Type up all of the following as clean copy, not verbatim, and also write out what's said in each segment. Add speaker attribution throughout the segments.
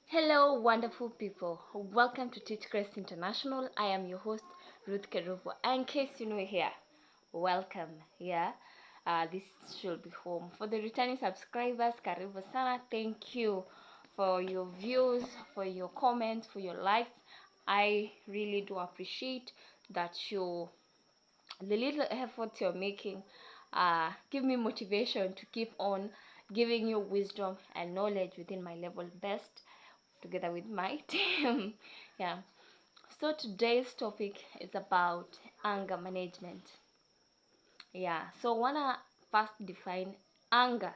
Speaker 1: Hello, wonderful people. Welcome to Teach Crest International. I am your host, Ruth Kerubo. And in case you're new here, welcome. This should be home. For the returning subscribers, Karibu Sana. Thank you for your views, for your comments, for your likes. I really do appreciate that the little efforts you're making give me motivation to keep on giving you wisdom and knowledge within my level best together with my team. Yeah, so today's topic is about anger management. So wanna first define anger.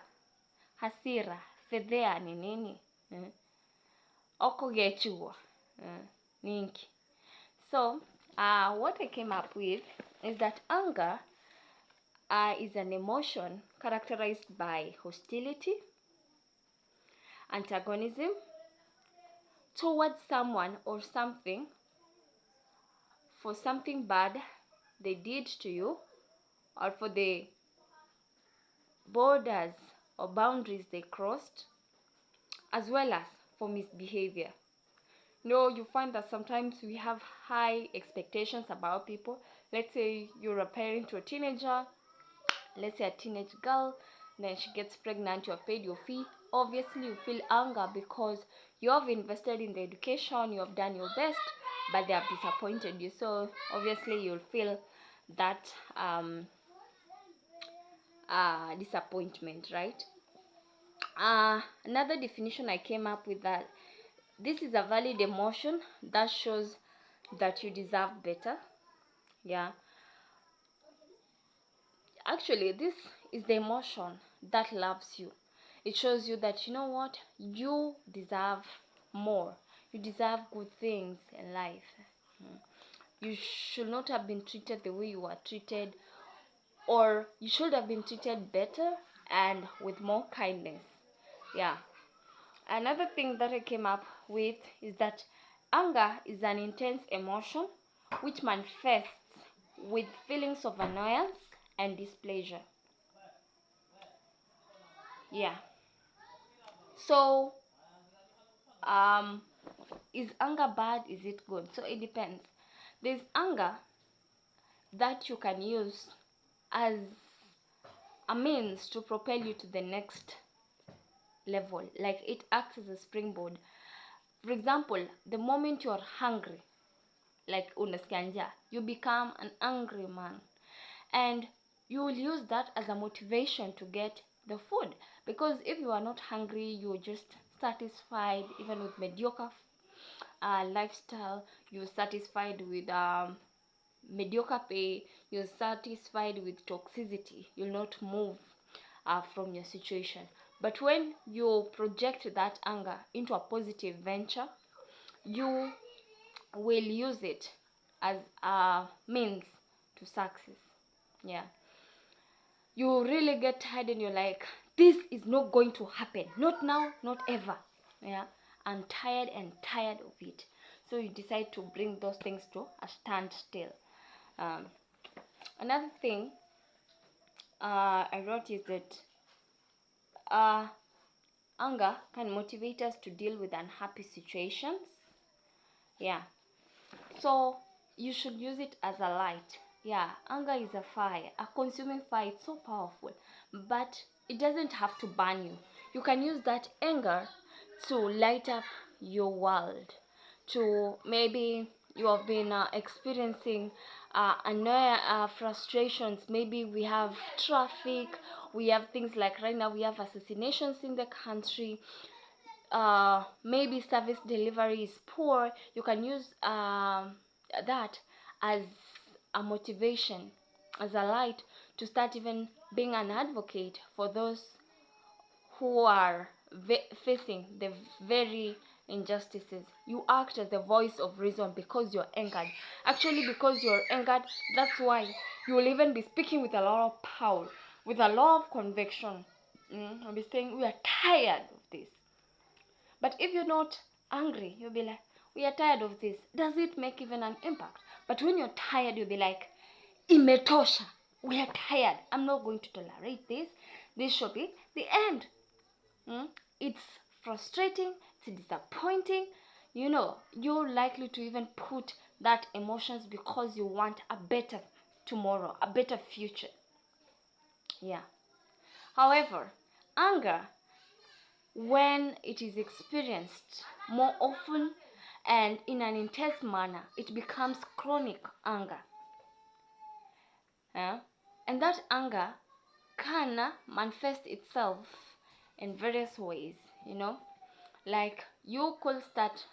Speaker 1: Hasira, fedhea ni nini? Oko gechua ninki. So what I came up with is that anger is an emotion characterized by hostility, antagonism towards someone or something for something bad they did to you, or for the borders or boundaries they crossed, as well as for misbehavior. You find that sometimes we have high expectations about people. Let's say you're a parent to a teenager, let's say a teenage girl, then she gets pregnant, you have paid your fee. Obviously you feel anger because you have invested in the education, you have done your best, but they have disappointed you. So obviously you'll feel that disappointment, right? Another definition I came up with, that this is a valid emotion that shows that you deserve better. Actually, this is the emotion that loves you. It shows you that, you know what, you deserve more, you deserve good things in life. You should not have been treated the way you were treated, or you should have been treated better and with more kindness. Another thing that I came up with is that anger is an intense emotion which manifests with feelings of annoyance and displeasure. So is anger bad? Is it good? So it depends. There's anger that you can use as a means to propel you to the next level, like it acts as a springboard. For example, the moment you're hungry, like unasikia njaa, you become an angry man, and you will use that as a motivation to get the food. Because if you are not hungry, you're just satisfied even with mediocre lifestyle, you're satisfied with mediocre pay, you're satisfied with toxicity, you'll not move from your situation. But when you project that anger into a positive venture, you will use it as a means to success. You really get tired and you're like, this is not going to happen, not now, not ever. I'm tired of it. So you decide to bring those things to a standstill. Another thing I wrote is that anger can motivate us to deal with unhappy situations. So you should use it as a light. Anger is a fire, a consuming fire. It's so powerful, but it doesn't have to burn you. You can use that anger to light up your world. To maybe you have been experiencing frustrations. Maybe we have traffic, we have things like right now we have assassinations in the country. Maybe service delivery is poor. You can use that as a motivation, as a light, to start even being an advocate for those who are facing the very injustices. You act as the voice of reason because you're angered. Actually, because you're angered, that's why you will even be speaking with a lot of power, with a lot of conviction. I'll be saying, we are tired of this. But if you're not angry, you'll be like, we are tired of this. Does it make even an impact? But when you're tired, you'll be like, imetosha. We are tired. I'm not going to tolerate this. This should be the end. It's frustrating, it's disappointing. You're likely to even put that emotions because you want a better tomorrow, a better future. Yeah. However, anger, when it is experienced more often and in an intense manner, it becomes chronic anger. Yeah? And that anger can manifest itself in various ways, like you could start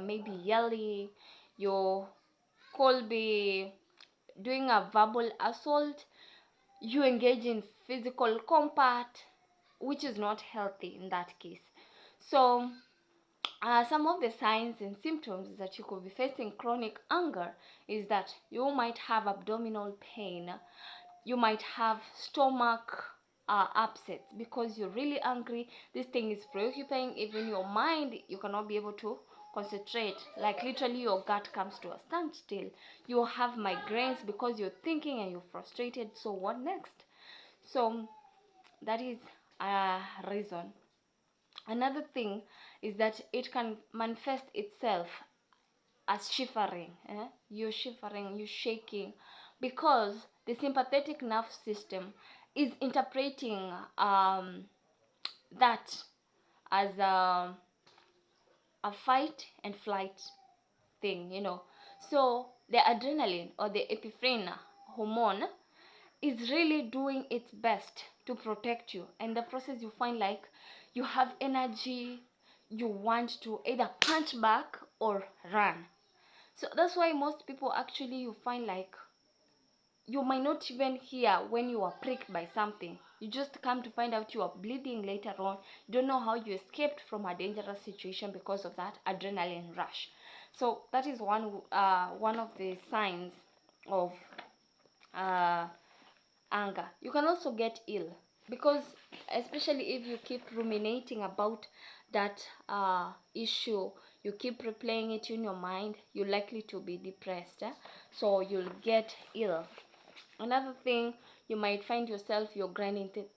Speaker 1: maybe yelling, you could be doing a verbal assault, you engage in physical combat, which is not healthy in that case. So some of the signs and symptoms that you could be facing chronic anger is that you might have abdominal pain, you might have stomach upset because you're really angry. This thing is preoccupying even your mind. You cannot be able to concentrate, like literally your gut comes to a standstill. You have migraines because you're thinking and you're frustrated. So what next? So that is a reason. Another thing is that it can manifest itself as shivering. You're shivering, you're shaking, because the sympathetic nerve system is interpreting that as a fight and flight thing. So the adrenaline or the epinephrine hormone is really doing its best to protect you. And the process, you find like you have energy, you want to either punch back or run. So that's why most people, actually, you find like you might not even hear when you are pricked by something. You just come to find out you are bleeding later on. You don't know how you escaped from a dangerous situation because of that adrenaline rush. So that is one of the signs of uh, anger. You can also get ill because, especially if you keep ruminating about that issue, you keep replaying it in your mind, you're likely to be depressed. So you'll get ill. Another thing, you might find yourself, you're grinding teeth.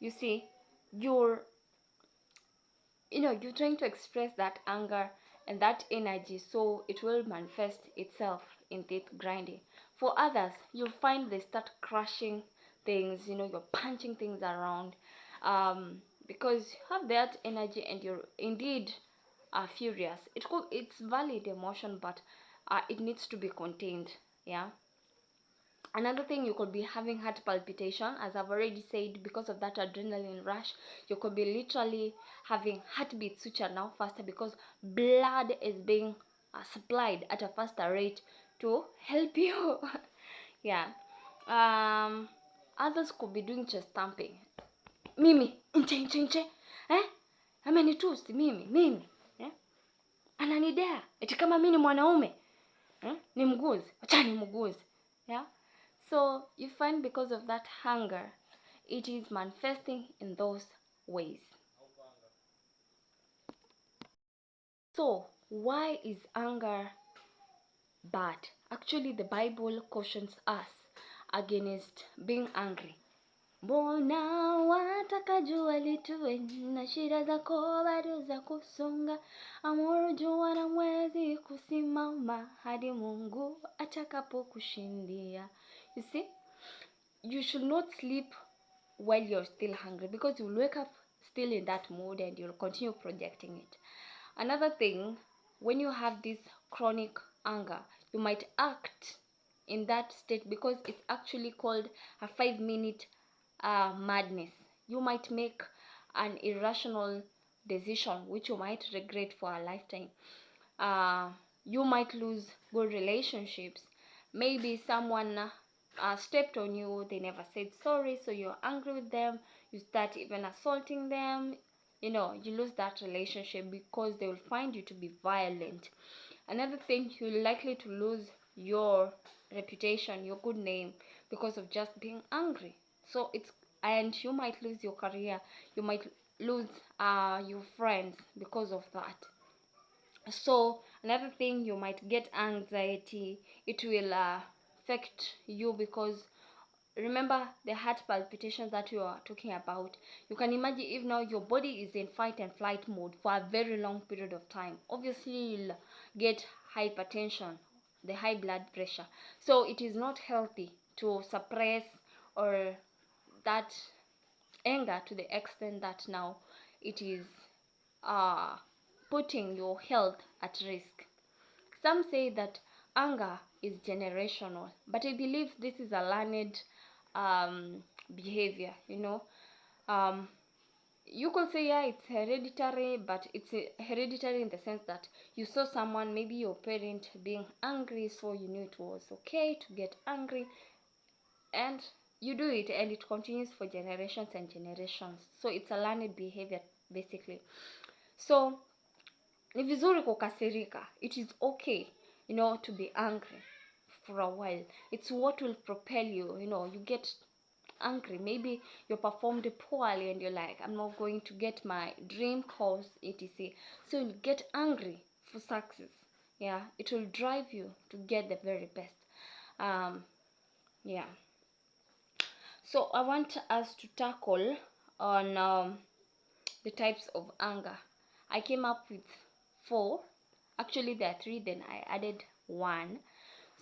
Speaker 1: You see, you're you're trying to express that anger and that energy, so it will manifest itself in teeth grinding. For others, you'll find they start crushing things, you're punching things around, because you have that energy and you're indeed furious. It's valid emotion, but it needs to be contained. Yeah. Another thing, you could be having heart palpitation, as I've already said, because of that adrenaline rush. You could be literally having heartbeats which are now faster because blood is being supplied at a faster rate to help you. Yeah. Others could be doing chest thumping. Mimi nche nche nche, amenitusi mimi, ananidea eti kama mimi ni mwanaume, ni mguzi, acha ni mguzi. Yeah. So you find because of that hunger, it is manifesting in those ways. So why is anger bad? Actually, the Bible cautions us against being angry. Mbona wataka jua litue na shida zako bado za kusonga, amuru jua na mwezi kusimama hadi Mungu atakapokushindia. You see, you should not sleep while you're still hungry, because you'll wake up still in that mood and you'll continue projecting it. Another thing, when you have this chronic anger, you might act in that state because it's actually called a 5-minute madness. You might make an irrational decision which you might regret for a lifetime. You might lose good relationships. Maybe someone stepped on you, they never said sorry, so you're angry with them, you start even assaulting them. You lose that relationship because they will find you to be violent. Another thing, you're likely to lose your reputation, your good name, because of just being angry. And you might lose your career, you might lose your friends because of that. So another thing, you might get anxiety. It will affect you because remember the heart palpitations that you are talking about. You can imagine if now your body is in fight and flight mode for a very long period of time, obviously you'll get hypertension, the high blood pressure. So it is not healthy to suppress or that anger to the extent that now it is putting your health at risk. Some say that anger is generational, but I believe this is a learned behavior. You could say, yeah, it's hereditary, but it's hereditary in the sense that you saw someone, maybe your parent, being angry, so you knew it was okay to get angry, and you do it, and it continues for generations and generations. So it's a learned behavior basically. So ni vizuri kukasirika. It is okay, to be angry for a while. It's what will propel you. You get angry, maybe you performed poorly and you're like, I'm not going to get my dream course, etc. So you get angry for success. Yeah, it will drive you to get the very best. Yeah, so I want us to tackle on the types of anger. I came up with 4. Actually there are 3, then I added 1.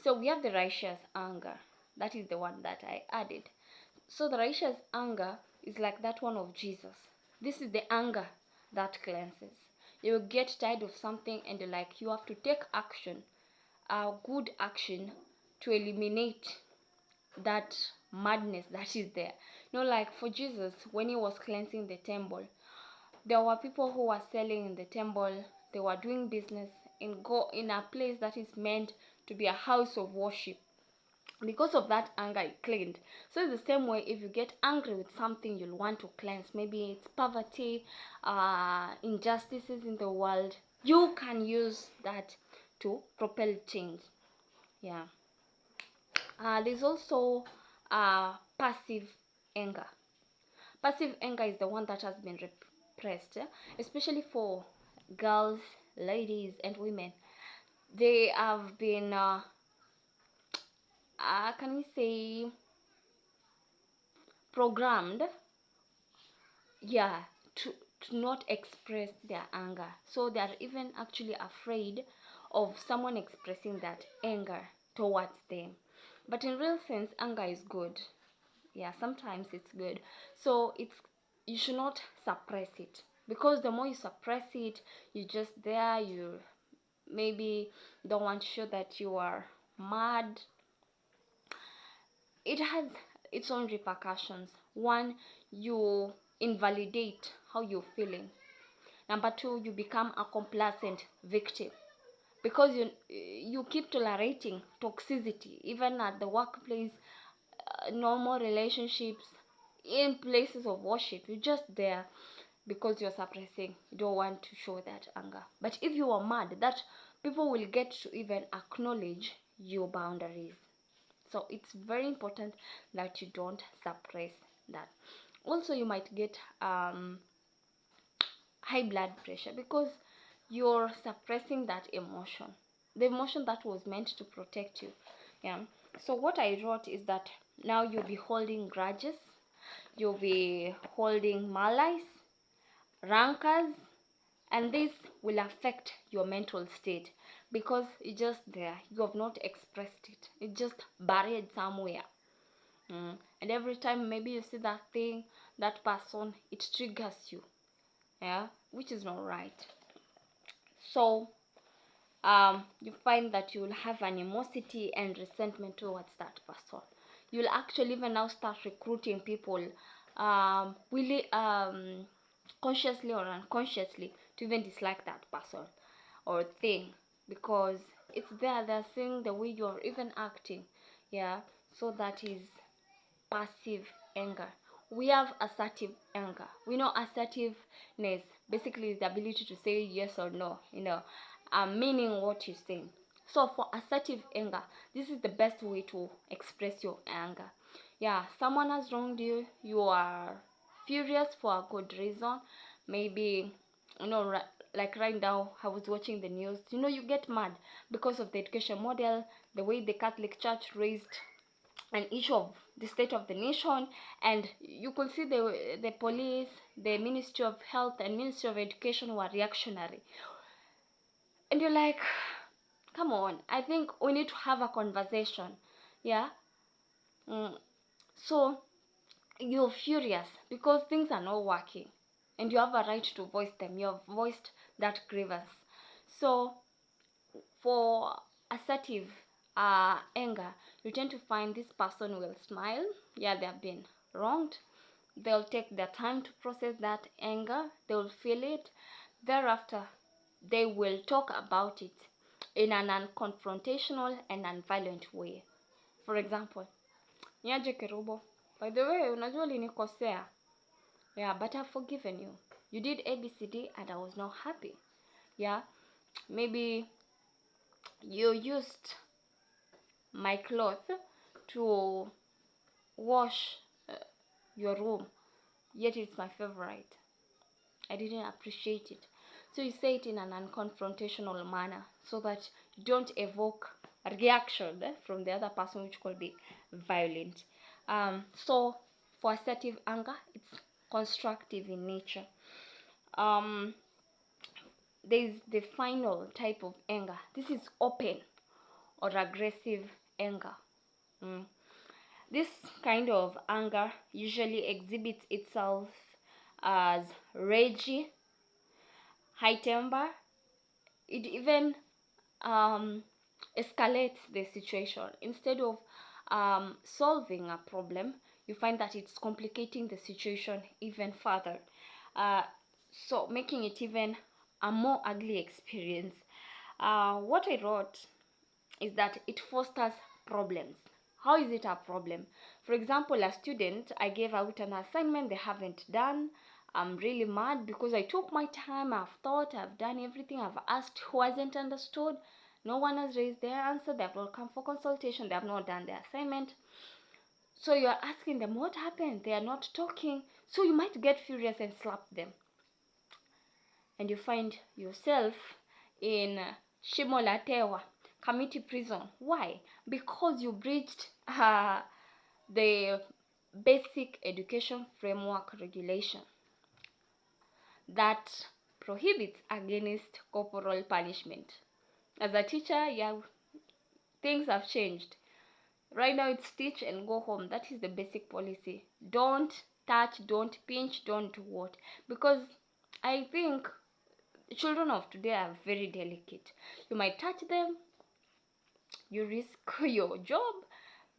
Speaker 1: So we have the righteous anger. That is the one that I added. So the righteous anger is like that one of Jesus. This is the anger that cleanses. You get tired of something and you're like, you have to take action, a good action, to eliminate that madness that is there. Like for Jesus, when he was cleansing the temple, there were people who were selling in the temple. They were doing business in a place that is meant to be a house of worship. Because of that anger, it cleaned. So it's the same way, if you get angry with something, you'll want to cleanse. Maybe it's poverty, injustices in the world. You can use that to propel change. Yeah. There's also passive anger. Passive anger is the one that has been repressed, especially for girls, ladies, and women. They have been, can we say, programmed, yeah, to not express their anger. So they are even actually afraid of someone expressing that anger towards them. But in real sense, anger is good. Yeah, sometimes it's good. So you should not suppress it, because the more you suppress it, you're just there, you maybe don't want to show that you are mad. It has its own repercussions. One, you invalidate how you're feeling. Number 2, you become a complacent victim, because you keep tolerating toxicity, even at the workplace, normal relationships, in places of worship. You're just there because you're suppressing. You don't want to show that anger. But if you are mad, that people will get to even acknowledge your boundaries. So it's very important that you don't suppress that. Also, you might get high blood pressure because you're suppressing that emotion, the emotion that was meant to protect you. Yeah. So what I wrote is that now you'll be holding grudges, you'll be holding malice, rancors, and this will affect your mental state, because it's just there, you have not expressed it, it's just buried somewhere. And every time maybe you see that thing, that person, it triggers you. Yeah, which is not right. So you find that you will have animosity and resentment towards that person. You'll actually even now start recruiting people, really, consciously or unconsciously, to even dislike that person or thing, because it's there, they're seeing the way you're even acting. Yeah. So that is passive anger. We have assertive anger. We know assertiveness basically is the ability to say yes or no, meaning what you're saying. So for assertive anger, this is the best way to express your anger. Yeah, someone has wronged you, you are furious for a good reason. Maybe, like right now, I was watching the news. You get mad because of the education model, the way the Catholic Church raised an issue of the state of the nation, and you could see the police, the Ministry of Health and Ministry of Education were reactionary. And you're like, come on, I think we need to have a conversation. Yeah. So you're furious because things are not working, and you have a right to voice them. You have voiced that grievance. So for assertive anger, you tend to find this person will smile. Yeah, they have been wronged. They'll take their time to process that anger. They'll feel it. Thereafter, they will talk about it in an unconfrontational and non-violent way. For example, niaje Kerubo, by the way, unajua ulinikosea. Yeah, but I've forgiven you. You did ABCD and I was not happy. Yeah, maybe you used my cloth to wash your room, yet it's my favorite. I didn't appreciate it. So you say it in an unconfrontational manner so that you don't evoke a reaction from the other person, which could be violent. So for assertive anger, it's constructive in nature. There's the final type of anger. This is open or aggressive anger. This kind of anger usually exhibits itself as rage, high temper. It even escalates the situation. Instead of solving a problem, you find that it's complicating the situation even further. So making it even a more ugly experience. What I wrote is that it fosters problems. How is it a problem? For example, a student, I gave out an assignment they haven't done. I'm really mad because I took my time, I've thought, I've done everything, I've asked who hasn't understood. No one has raised their answer, they have not come for consultation, they have not done their assignment. So you're asking them what happened, they are not talking. So you might get furious and slap them. And you find yourself in Shimo la Tewa, community prison. Why? Because you breached the basic education framework regulation that prohibits against corporal punishment. As a teacher, yeah, things have changed. Right now it's teach and go home. That is the basic policy. Don't touch, don't pinch, don't what. Because I think children of today are very delicate. You might touch them, you risk your job,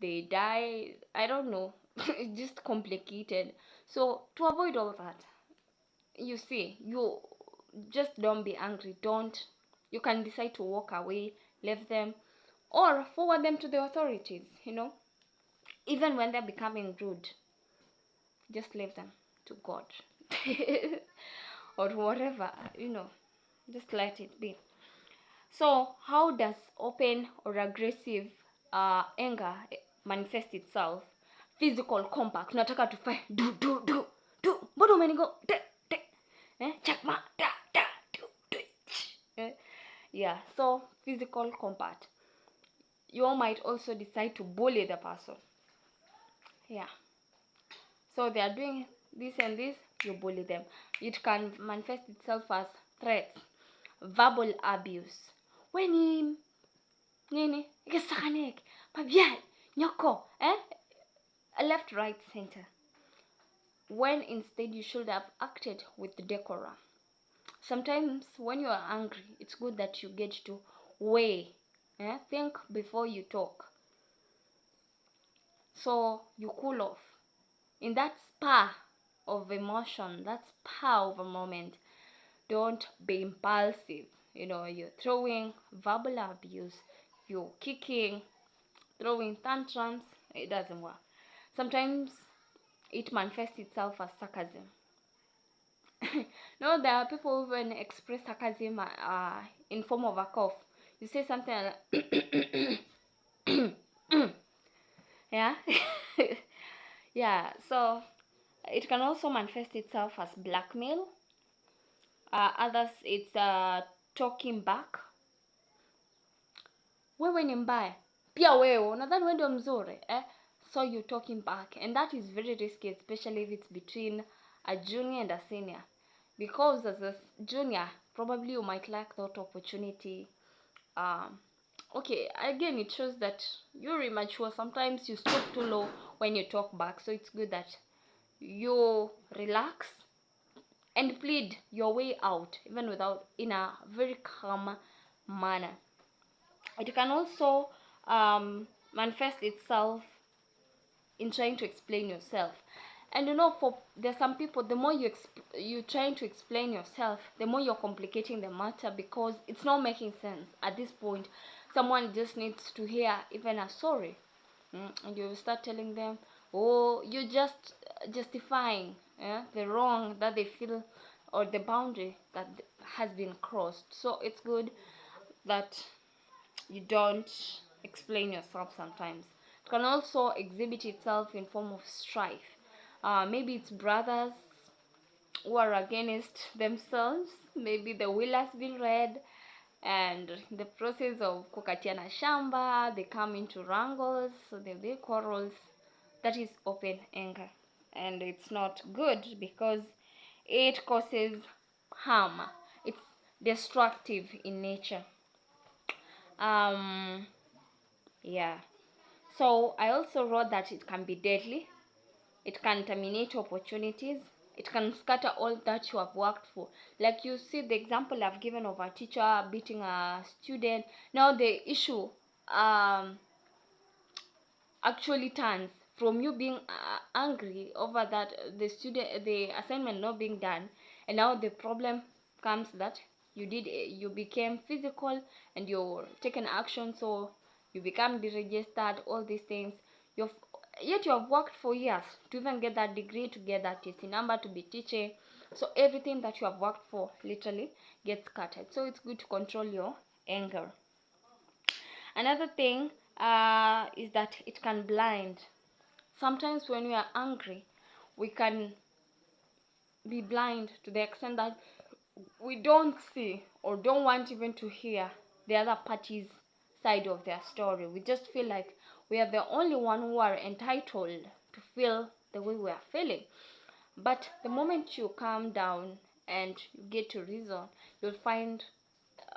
Speaker 1: they die. I don't know. It's just complicated. So to avoid all that, you see, you just don't be angry. Don't. You can decide to walk away, leave them, or forward them to the authorities. Even when they're becoming rude, just leave them to God. Or whatever. Just let it be. So how does open or aggressive anger manifest itself? Physical compact. Unataka tufanye do. Mbona umenigo chakma da do. Yeah, so physical compact. You might also decide to bully the person. Yeah. So they are doing this and this, you bully them. It can manifest itself as threats, verbal abuse. When nini ikisakanek pabyal nyoko left, right, center, when instead you should have acted with decorum. Sometimes when you are angry, it's good that you get to weigh, think before you talk, so you cool off in that spur of emotion, that spur of a moment. Don't be impulsive. You're throwing verbal abuse, you're kicking, throwing tantrums. It doesn't work. Sometimes it manifests itself as sarcasm. No, there are people who even express sarcasm in form of a cough. You say something like yeah. Yeah, so it can also manifest itself as blackmail. Others, it's talking back. Wewe ni mbaya, pia wewe unadhani wewe ndio mzuri saw you talking back, and that is very risky, especially if it's between a junior and a senior, because as a junior probably you might lack that opportunity. um okay, again, it shows that you're immature. Sometimes you stoop too low when you talk back, so it's good that you relax and plead your way out, even without, in a very calm manner. It can also manifest itself in trying to explain yourself. And for there's some people, the more you trying to explain yourself, the more you're complicating the matter, because it's not making sense at this point. Someone just needs to hear even a sorry. And you start telling them, oh, you're just justifying, the wrong that they feel, or the boundary that has been crossed. So it's good that you don't explain yourself sometimes. It can also exhibit itself in form of strife. Maybe it's brothers who are against themselves. Maybe the will has been read, and in the process of kukatiana shamba, they come into wrangles, so there'll be quarrels. That is open anger, and it's not good because it causes harm. It's destructive in nature. Yeah. So I also wrote that it can be deadly, it can terminate opportunities, it can scatter all that you have worked for. Like you see the example I've given of a teacher beating a student. Now the issue actually turns from you being angry over that the assignment not being done, and now the problem comes that you became physical and you're taking action, so you become deregistered, all these things. You've Yet you have worked for years to even get that degree, to get that TC number, to be teaching. So everything that you have worked for literally gets scattered. So it's good to control your anger. Another thing is that it can blind. Sometimes when we are angry, we can be blind to the extent that we don't see or don't want even to hear the other party's side of their story. We just feel like we are the only one who are entitled to feel the way we are feeling. But the moment you calm down and you get to reason, you'll find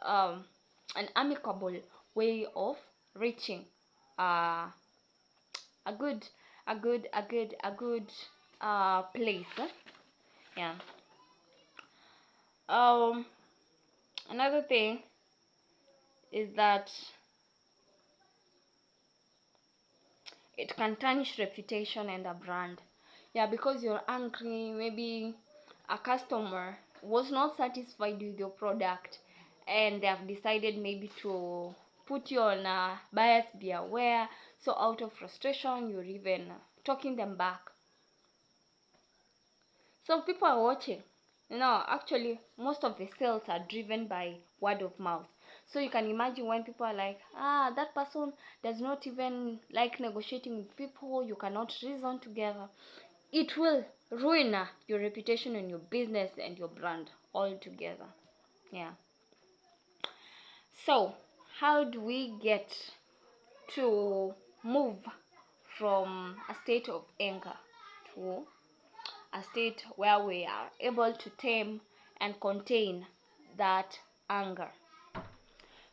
Speaker 1: an amicable way of reaching uh, a good place. Yeah. um Another thing is that it can tarnish reputation and a brand. Yeah, because you're angry, maybe a customer was not satisfied with your product, and they have decided maybe to put you on a buyers beware. So out of frustration, you're even talking them back. So people are watching. Actually, most of the sales are driven by word of mouth. So you can imagine when people are like, that person does not even like negotiating with people, you cannot reason together. It will ruin your reputation and your business and your brand altogether. Yeah. So how do we get to move from a state of anger to a state where we are able to tame and contain that anger?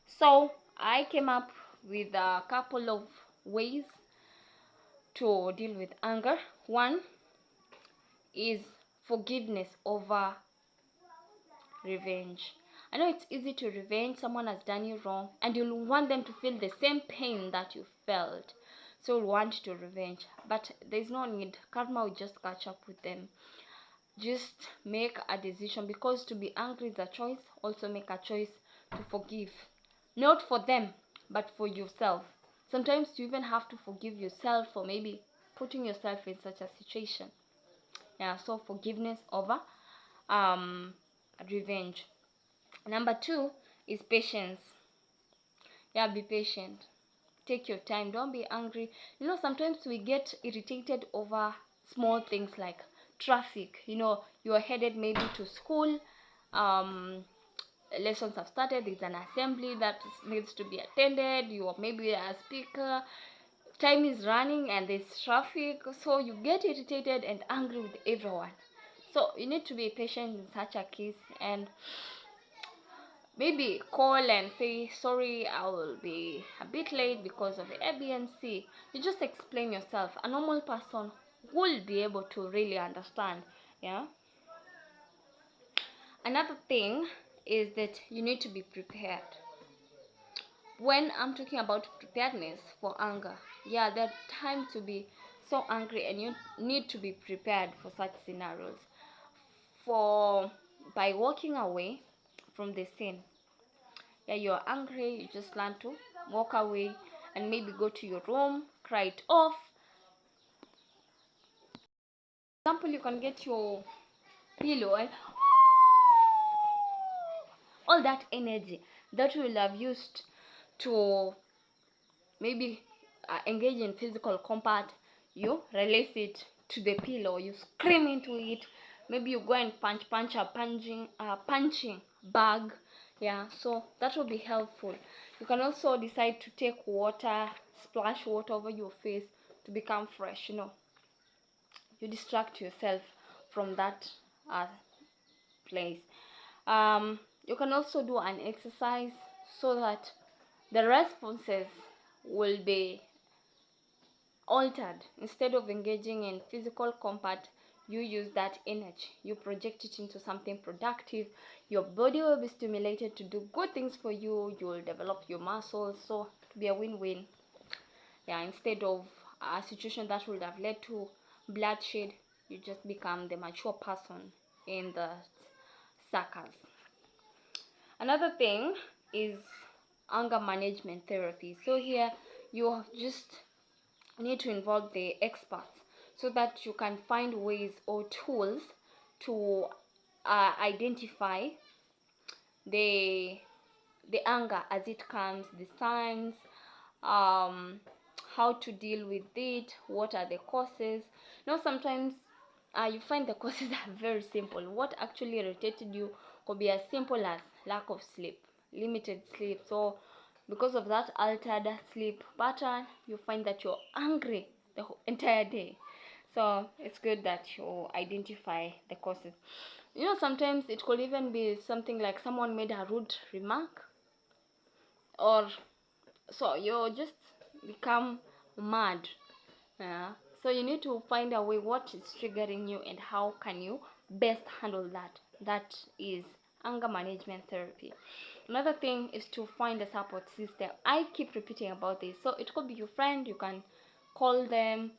Speaker 1: So I came up with a couple of ways to deal with anger. One is forgiveness over revenge. I know it's easy to revenge. Someone has done you wrong and you'll want them to feel the same pain that you felt, so you'll want to revenge, but there's no need. Karma will just catch up with them. Just make a decision, because to be angry is a choice. Also make a choice to forgive, not for them but for yourself. Sometimes you even have to forgive yourself for maybe putting yourself in such a situation. Yeah, so forgiveness over revenge. Number two is patience. Yeah, be patient. Take your time. Don't be angry. Sometimes we get irritated over small things like traffic. You are headed maybe to school. Lessons have started. There's an assembly that needs to be attended. You are maybe a speaker. time is running and there's traffic, so you get irritated and angry with everyone. So you need to be patient in such a case, and maybe call and say, sorry, I will be a bit late because of A, B, and C. You just explain yourself. A normal person will be able to really understand. Yeah. Another thing is that you need to be prepared. When I'm talking about preparedness for anger, yeah, there are times to be so angry, and you need to be prepared for such scenarios. For by walking away from the scene, yeah, you're angry, you just learn to walk away and maybe go to your room, cry it off. For example, you can get your pillow and all that energy that you will have used to maybe engage in physical combat, you release it to the pillow, you scream into it. Maybe you go and punch a punching bag. Yeah, so that will be helpful. You can also decide to take water, splash water over your face to become fresh. You distract yourself from that place. You can also do an exercise so that the responses will be altered. Instead of engaging in physical combat, you use that energy, you project it into something productive. Your body will be stimulated to do good things for you. You will develop your muscles, so to be a win-win. Yeah, instead of a situation that would have led to bloodshed, you just become the mature person in the circus. Another thing is anger management therapy. So here you just need to involve the experts so that you can find ways or tools to identify the anger as it comes, the signs, how to deal with it, what are the causes. Sometimes you find the causes are very simple. What actually irritated you could be as simple as lack of sleep, limited sleep. So because of that altered sleep pattern, you find that you're angry the whole entire day. So it's good that you identify the causes. Sometimes it could even be something like someone made a rude remark, or so you just become mad. Yeah. So you need to find a way what is triggering you and how can you best handle that. That is anger management therapy. Another thing is to find a support system. I keep repeating about this. So it could be your friend. You can call them,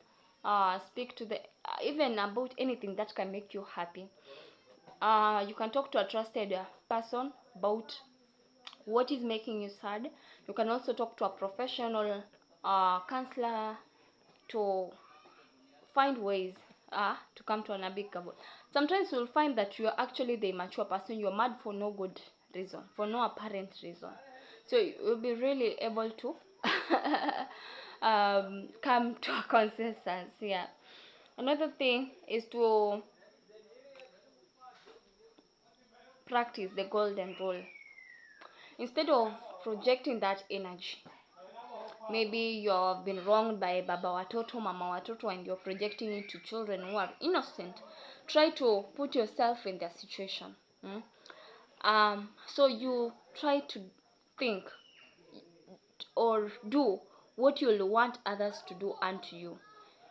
Speaker 1: speak to the even about anything that can make you happy. You can talk to a trusted person about what is making you sad. You can also talk to a professional counselor to find ways to come to an amicable. Sometimes you'll find that you're actually the mature person. You're mad for no good reason, for no apparent reason. So you'll be really able to come to a consensus. Yeah. Another thing is to practice the golden rule. Instead of projecting that energy, maybe you've been wronged by baba watoto, mama watoto, and you're projecting it to children who are innocent. Try to put yourself in their situation. So you try to think or do what you'll want others to do unto you.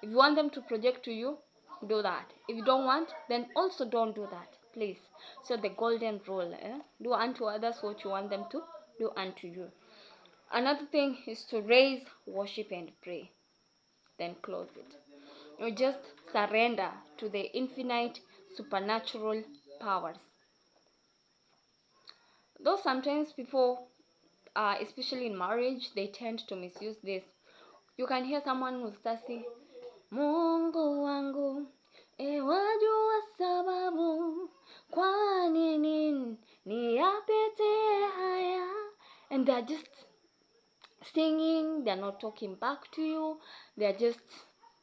Speaker 1: If you want them to project to you, do that. If you don't want, then also don't do that, please. So the golden rule, do unto others what you want them to do unto you. Another thing is to raise, worship, and pray. Then close it. You just surrender to the infinite supernatural powers. Though sometimes people, especially in marriage, they tend to misuse this. You can hear someone who starts saying, Mungu wangu, wajua sababu, kwa nini niyapite haya? And they're just singing, they're not talking back to you, they're just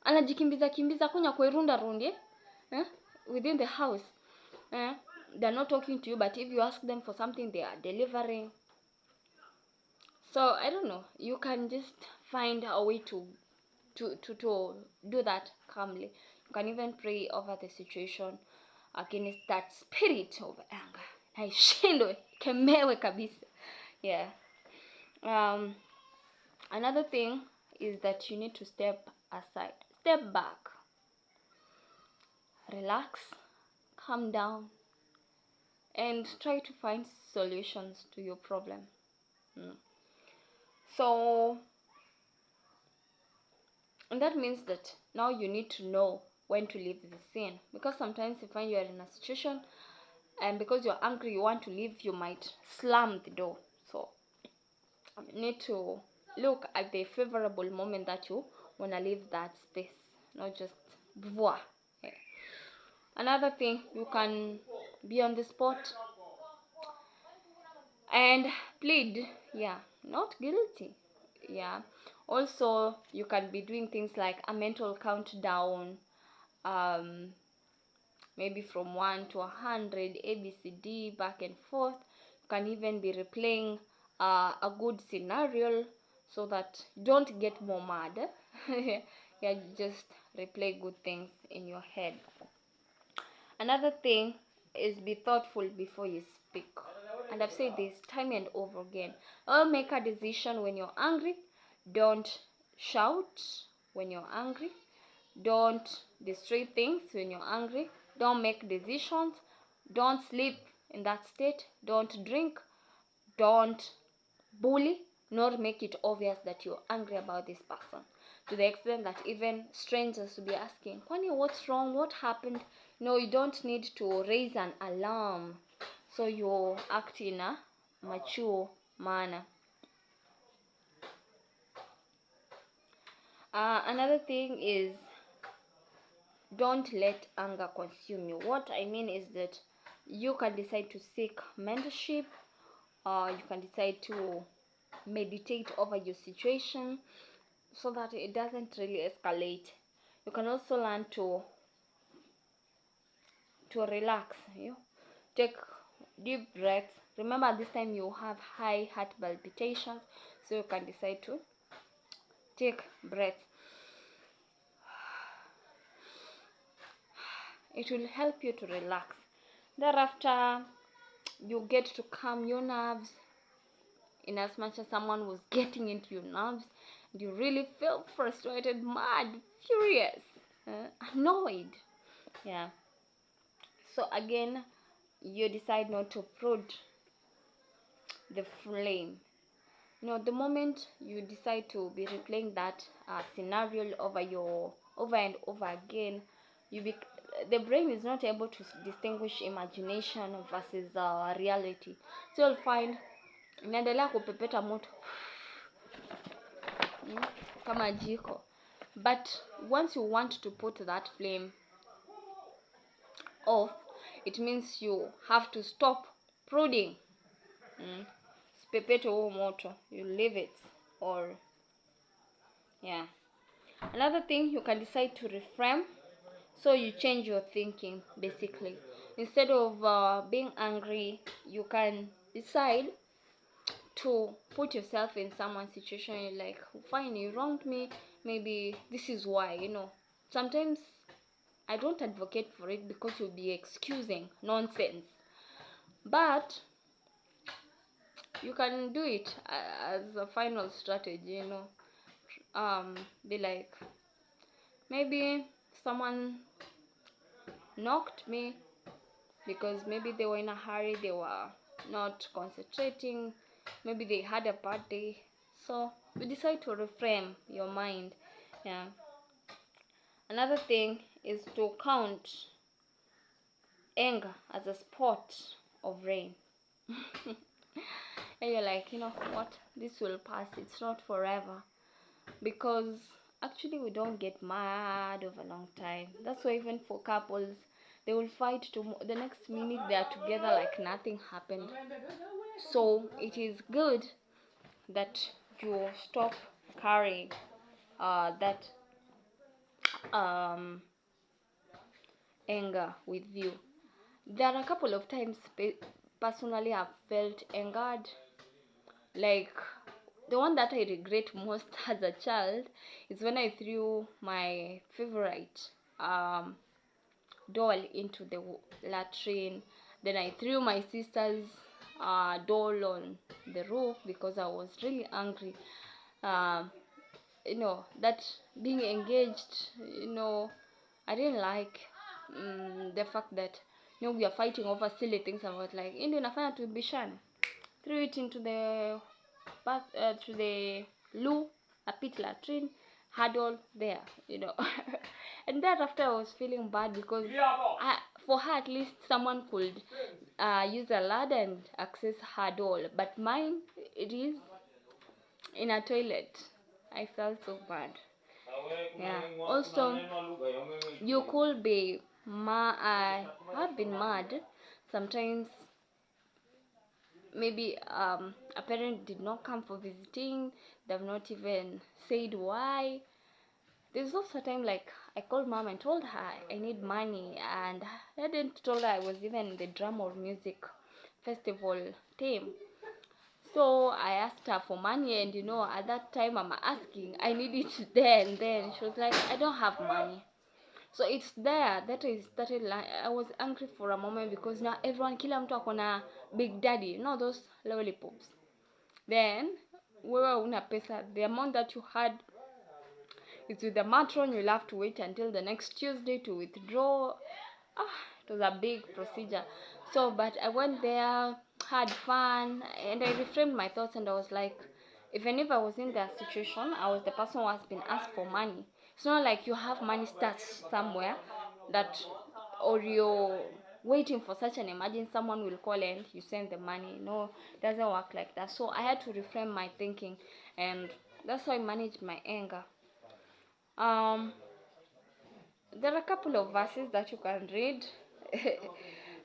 Speaker 1: anajikimbiza kunya kuirunda rundi within the house. They're not talking to you, but if you ask them for something, they are delivering. So I don't know, you can just find a way to to do that calmly. You can even pray over the situation against that spirit of anger. Na ishindwe, kemewe kabisa. Yeah. Another thing is that you need to step aside, step back, relax, calm down, and try to find solutions to your problem. So, and that means that now you need to know when to leave the scene, because sometimes you find you are in a situation and because you're angry you want to leave, you might slam the door. So you need to look at the favorable moment that you want to leave that space, not just voila. Yeah. Another thing, you can be on the spot and plead, yeah, not guilty. Yeah. Also, you can be doing things like a mental countdown, maybe from 1 to 100, ABCD, back and forth. You can even be replaying a good scenario so that you don't get more mad. Yeah, just replay good things in your head. Another thing is be thoughtful before you speak. And I've said this time and over again. Or make a decision when you're angry. Don't shout when you're angry. Don't destroy things when you're angry. Don't make decisions. Don't sleep in that state. Don't drink. Don't bully, nor make it obvious that you're angry about this person, to the extent that even strangers will be asking, Kwani, what's wrong? What happened? No, you don't need to raise an alarm. So you act in a mature manner. Another thing is, don't let anger consume you. What I mean is that you can decide to seek mentorship, you can decide to meditate over your situation so that it doesn't really escalate. You can also learn to relax. You take deep breaths. Remember, this time you have high heart palpitations, so you can decide to take breaths. It will help you to relax. Thereafter, you get to calm your nerves, in as much as someone was getting into your nerves and you really feel frustrated, mad, furious, annoyed. Yeah. So again, you decide not to prod the flame. The moment you decide to be replaying that scenario over and over again, the brain is not able to distinguish imagination versus reality. So you'll find inaendelea kupepeta moto kama jiko. But once you want to put that flame off, it means you have to stop prodding. Pepete huo moto, you leave it. Or yeah. Another thing, you can decide to reframe. So you change your thinking, basically. Instead of being angry, you can decide to put yourself in someone's situation. You're like, fine, you wronged me, maybe this is why. Sometimes I don't advocate for it because you'll be excusing nonsense, but you can do it as a final strategy. Be like, maybe someone knocked me because maybe they were in a hurry, they were not concentrating, maybe they had a bad day. So you decide to reframe your mind. Yeah. Another thing is to count anger as a spot of rain. And you're like, you know what, this will pass, it's not forever. Because actually we don't get mad over a long time. That's why even for couples, they will fight the next minute they are together like nothing happened. So it is good that you stop carrying that anger with you. There are a couple of times personally I've felt angered, like the one that I regret most as a child is when I threw my favorite doll into the latrine. Then I threw my sister's doll on the roof because I was really angry. Um, that being engaged, I didn't like the fact that we are fighting over silly things. I was like, ndio nafanya tubishane. Threw it into the to the loo, a pit latrine, huddle there, and that after I was feeling bad because for her at least someone could use a ladder and access her doll, but mine, it is in a toilet. I felt so bad. Yeah. Also, you could be I have been mad sometimes. Maybe a parent did not come for visiting. They've not even said why. There's also a time like I called mom and told her I need money, and I didn't told her I was even in the drama or music festival team. So I asked her for money, and at that time I'm asking, I need it there and then. She was like, I don't have money. So it's there that I started I was angry for a moment because now everyone, kila mtu akona big daddy, those lollipops. Then wewe una pesa, the amount that you had is with the matron. You'll have to wait until the next Tuesday to withdraw. It was a big procedure. So but I went there, had fun, and I reframed my thoughts, and I was like, even if I was in that situation, I was the person who has been asked for money. It's not like you have money stashed somewhere that, or you're waiting for such an emergency, someone will call and you send the money. No, it doesn't work like that. So I had to reframe my thinking, and that's how I managed my anger. There are a couple of verses that you can read,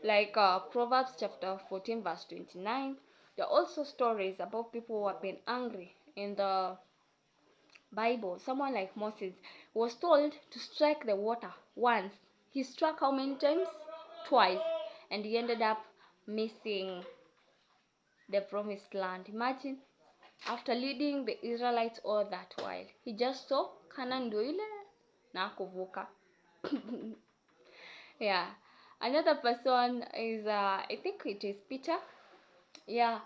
Speaker 1: like Proverbs chapter 14 verse 29. There are also stories about people who have been angry in the Bible. Someone like Moses was told to strike the water once. He struck how many times? Twice. And he ended up missing the promised land. Imagine, after leading the Israelites all that while, he just saw Canaan ndio ile na kuvuka. Yeah. Another person is I think it is Peter. Yeah.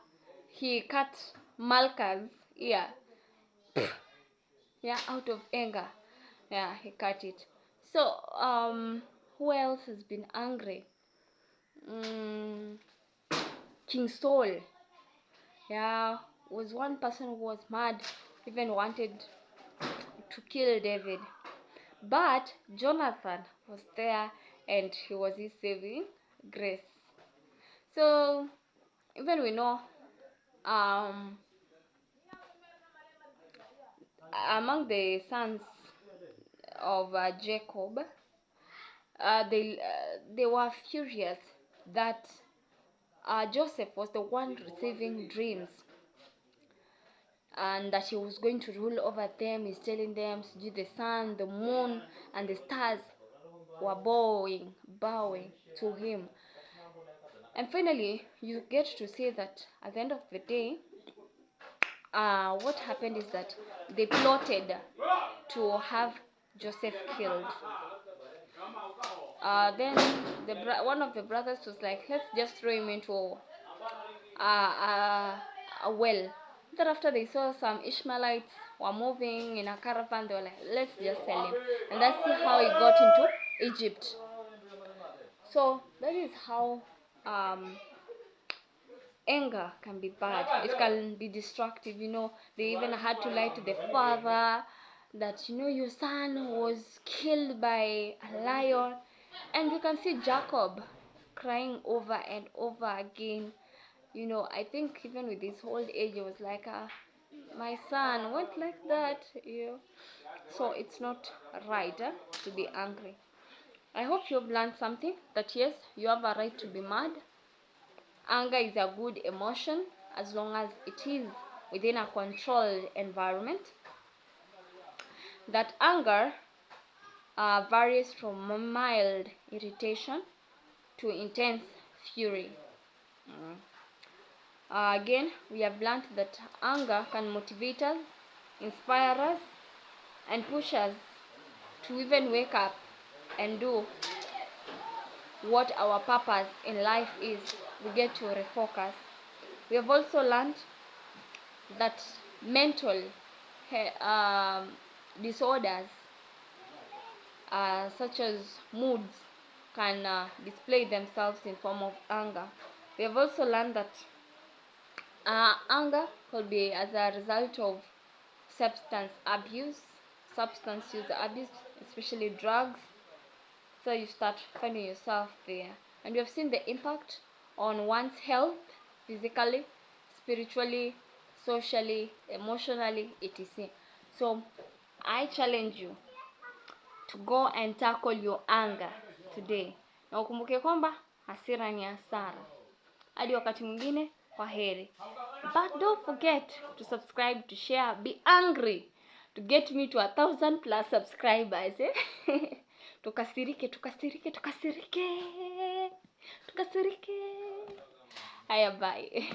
Speaker 1: He cut Malka's ear. Yeah, out of anger. Yeah, he cut it. So who else has been angry? King Saul. Yeah, was one person who was mad, even wanted to kill David. But Jonathan was there, and he was his saving grace. So even we know among the sons of Jacob, they were furious that Joseph was the one receiving dreams, and that he was going to rule over them. He's telling them, the sun, the moon, and the stars were bowing to him. And finally, you get to see that at the end of the day, what happened is that they plotted to have Joseph killed. Then one of the brothers was like, let's just throw him into a well. Thereafter, they saw some Ishmaelites were moving in a caravan. They were like, let's just sell him. And that's how he got into Egypt. So that is how anger can be bad. It can be destructive. They even had to lie to the father that your son was killed by a lion. And you can see Jacob crying over and over again. I think even with his old age, it was like, my son went like that. So it's not right to be angry. I hope you've learned something, that yes, you have a right to be mad. Anger is a good emotion as long as it is within a controlled environment. That anger varies from mild irritation to intense fury. Again, we have learned that anger can motivate us, inspire us, and push us to even wake up and do what our purpose in life is. We get to refocus. We have also learned that mental disorders such as moods can display themselves in form of anger. We have also learned that anger could be as a result of substance use abuse, especially drugs. So you start finding yourself there, and you have seen the impact on one's health, physically, spiritually, socially, emotionally, etc. So I challenge you to go and tackle your anger today, na ukumbuke kwamba hasira ni hasara. Hadi wakati mwingine, kwa heri. But don't forget to subscribe, to share, be angry to get me to 1,000 plus subscribers. Tukasirike. Haya, bye.